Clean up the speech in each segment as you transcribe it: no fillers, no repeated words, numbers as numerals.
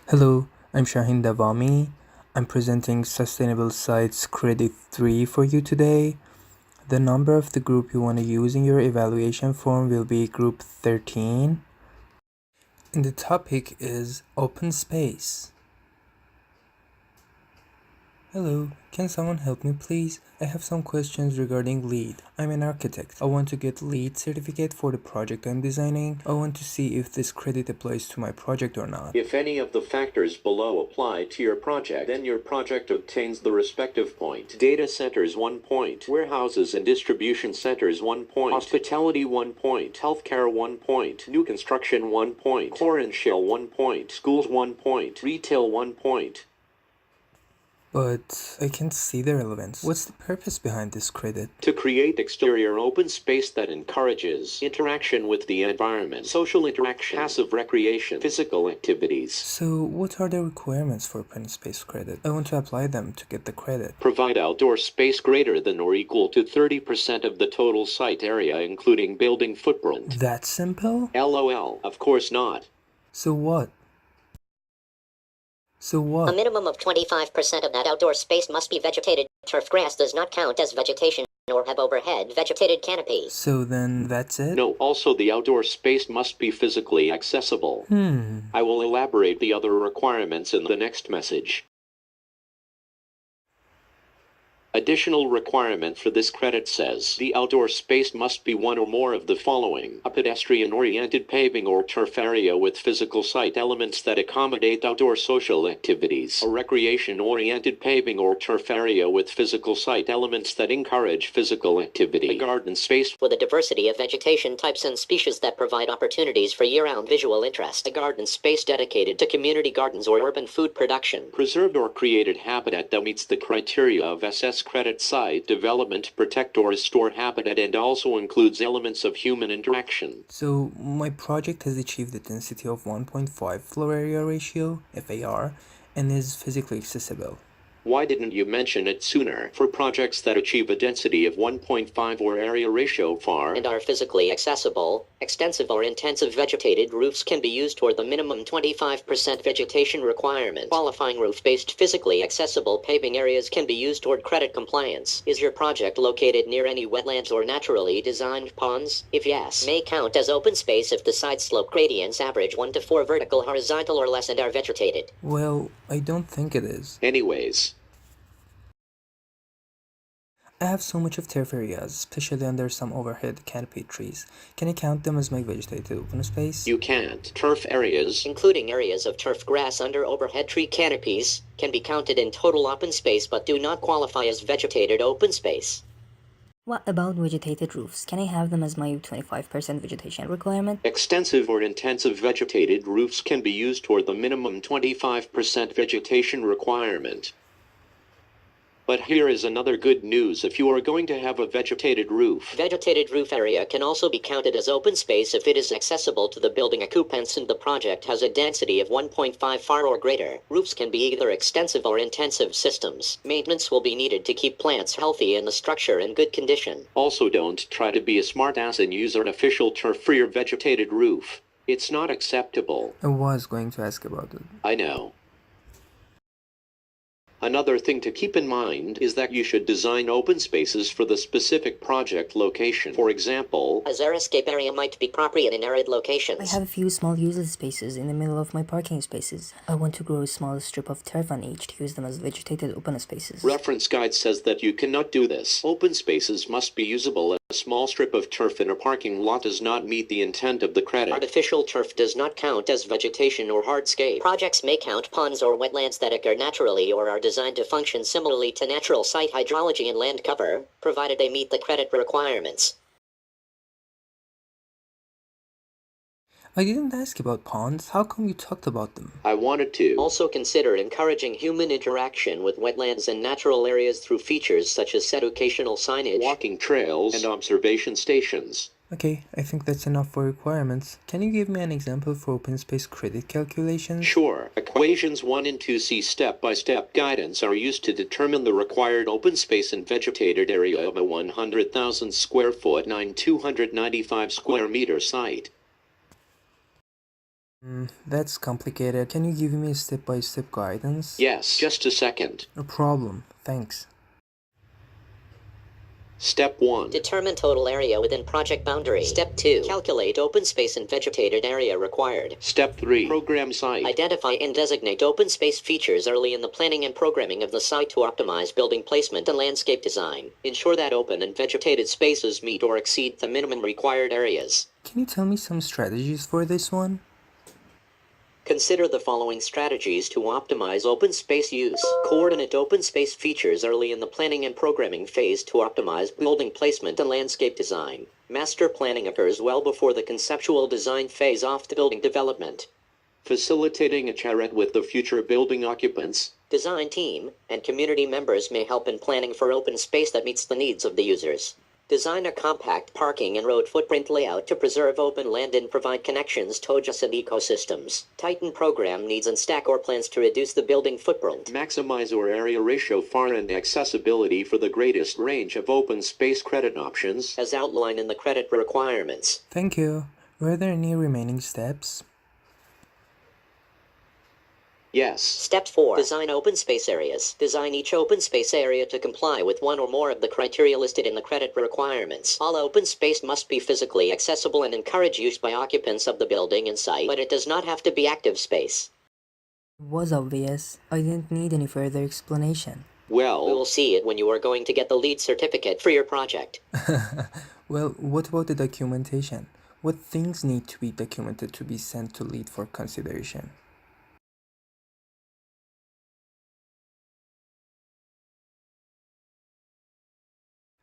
Hello, I'm Shahin Davami. I'm presenting Sustainable Sites Credit 3 for you today. The number of the group you want to use in your evaluation form will be group 13. And the topic is open space. Hello, can someone help me please? I have some questions regarding LEED. I'm an architect. I want to get LEED certificate for the project I'm designing. I want to see if this credit applies to my project or not. If any of the factors below apply to your project, then your project obtains the respective point. Data centers 1 point, warehouses and distribution centers 1 point, hospitality 1 point, healthcare 1 point, new construction 1 point, core and shell 1 point, schools 1 point, retail 1 point. But I can't see the relevance. What's the purpose behind this credit? To create exterior open space that encourages interaction with the environment, social interaction, passive recreation, physical activities. So what are the requirements for open space credit? I want to apply them to get the credit. Provide outdoor space greater than or equal to 30% of the total site area, including building footprint. That simple? LOL, of course not. So what? A minimum of 25% of that outdoor space must be vegetated. Turf grass does not count as vegetation or have overhead vegetated canopies. So then that's it? No, also the outdoor space must be physically accessible. I will elaborate the other requirements in the next message. Additional requirement for this credit says the outdoor space must be one or more of the following: a pedestrian-oriented paving or turf area with physical site elements that accommodate outdoor social activities, a recreation-oriented paving or turf area with physical site elements that encourage physical activity, a garden space with a diversity of vegetation types and species that provide opportunities for year-round visual interest, a garden space dedicated to community gardens or urban food production, preserved or created habitat that meets the criteria of SS credit site development, protect or restore habitat, and also includes elements of human interaction. So my project has achieved a density of 1.5 floor area ratio, FAR, and is physically accessible. Why didn't you mention it sooner? For projects that achieve a density of 1.5 or area ratio FAR and are physically accessible, extensive or intensive vegetated roofs can be used toward the minimum 25% vegetation requirement. Qualifying roof-based physically accessible paving areas can be used toward credit compliance. Is your project located near any wetlands or naturally designed ponds? If yes, may count as open space if the side slope gradients average 1 to 4 vertical, horizontal or less and are vegetated. Well, I don't think it is. Anyways, I have so much of turf areas, especially under some overhead canopy trees. Can I count them as my vegetated open space? You can't. Turf areas, including areas of turf grass under overhead tree canopies, can be counted in total open space but do not qualify as vegetated open space. What about vegetated roofs? Can I have them as my 25% vegetation requirement? Extensive or intensive vegetated roofs can be used toward the minimum 25% vegetation requirement. But here is another good news: if you are going to have a vegetated roof, vegetated roof area can also be counted as open space if it is accessible to the building occupants and the project has a density of 1.5 FAR or greater. Roofs can be either extensive or intensive systems. Maintenance will be needed to keep plants healthy and the structure in good condition. Also, don't try to be a smartass and use artificial turf for your vegetated roof. It's not acceptable. I was going to ask about it. I know. Another thing to keep in mind is that you should design open spaces for the specific project location. For example, a xeriscape area might be appropriate in arid locations. I have a few small useless spaces in the middle of my parking spaces. I want to grow a small strip of turf on each to use them as vegetated open spaces. Reference guide says that you cannot do this. Open spaces must be usable. A small strip of turf in a parking lot does not meet the intent of the credit. Artificial turf does not count as vegetation or hardscape. Projects may count ponds or wetlands that occur naturally or are designed to function similarly to natural site hydrology and land cover, provided they meet the credit requirements. I didn't ask about ponds. How come you talked about them? I wanted to. Also consider encouraging human interaction with wetlands and natural areas through features such as educational signage, walking trails, and observation stations. Okay, I think that's enough for requirements. Can you give me an example for open space credit calculations? Sure. Equations 1 and 2C step-by-step guidance are used to determine the required open space and vegetated area of a 100,000 square foot 295 square meter site. That's complicated. Can you give me a step-by-step guidance? Yes, just a second. No problem. Thanks. Step 1. Determine total area within project boundary. Step 2. Calculate open space and vegetated area required. Step 3. Program site. Identify and designate open space features early in the planning and programming of the site to optimize building placement and landscape design. Ensure that open and vegetated spaces meet or exceed the minimum required areas. Can you tell me some strategies for this one? Consider the following strategies to optimize open space use. Coordinate open space features early in the planning and programming phase to optimize building placement and landscape design. Master planning occurs well before the conceptual design phase of the building development. Facilitating a chat with the future building occupants. Design team and community members may help in planning for open space that meets the needs of the users. Design a compact parking and road footprint layout to preserve open land and provide connections to adjacent ecosystems. Tighten program needs and stack or plans to reduce the building footprint. Maximize or area ratio far and accessibility for the greatest range of open space credit options. As outlined in the credit requirements. Thank you. Were there any remaining steps? Yes. Step 4. Design open space areas. Design each open space area to comply with one or more of the criteria listed in the credit requirements. All open space must be physically accessible and encourage use by occupants of the building and site, but it does not have to be active space. It was obvious. I didn't need any further explanation. Well, We will see it when you are going to get the LEED certificate for your project. Well, what about the documentation? What things need to be documented to be sent to LEED for consideration?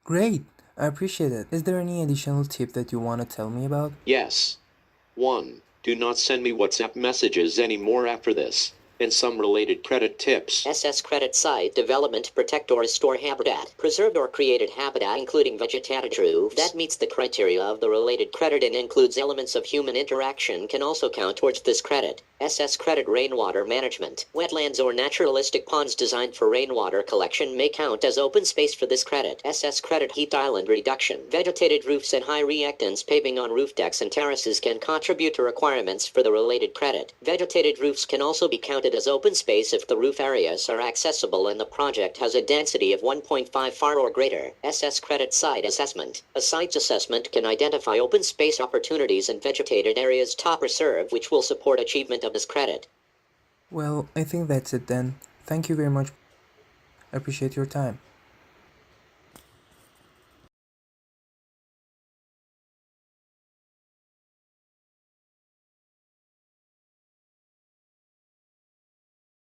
Great! I appreciate it. Is there any additional tip that you want to tell me about? yes. 1. Do not send me WhatsApp messages anymore after this. And some related credit tips. SS credit site development protect or restore habitat. Preserved or created habitat including vegetated roofs that meets the criteria of the related credit and includes elements of human interaction can also count towards this credit. SS credit rainwater management. Wetlands or naturalistic ponds designed for rainwater collection may count as open space for this credit. SS credit heat island reduction. Vegetated roofs and high reactance paving on roof decks and terraces can contribute to requirements for the related credit. Vegetated roofs can also be counted as open space if the roof areas are accessible and the project has a density of 1.5 far or greater. SS credit site assessment. A site's assessment can identify open space opportunities and vegetated areas to preserve, which will support achievement of this credit. Well, I think that's it then. Thank you very much. I appreciate your time.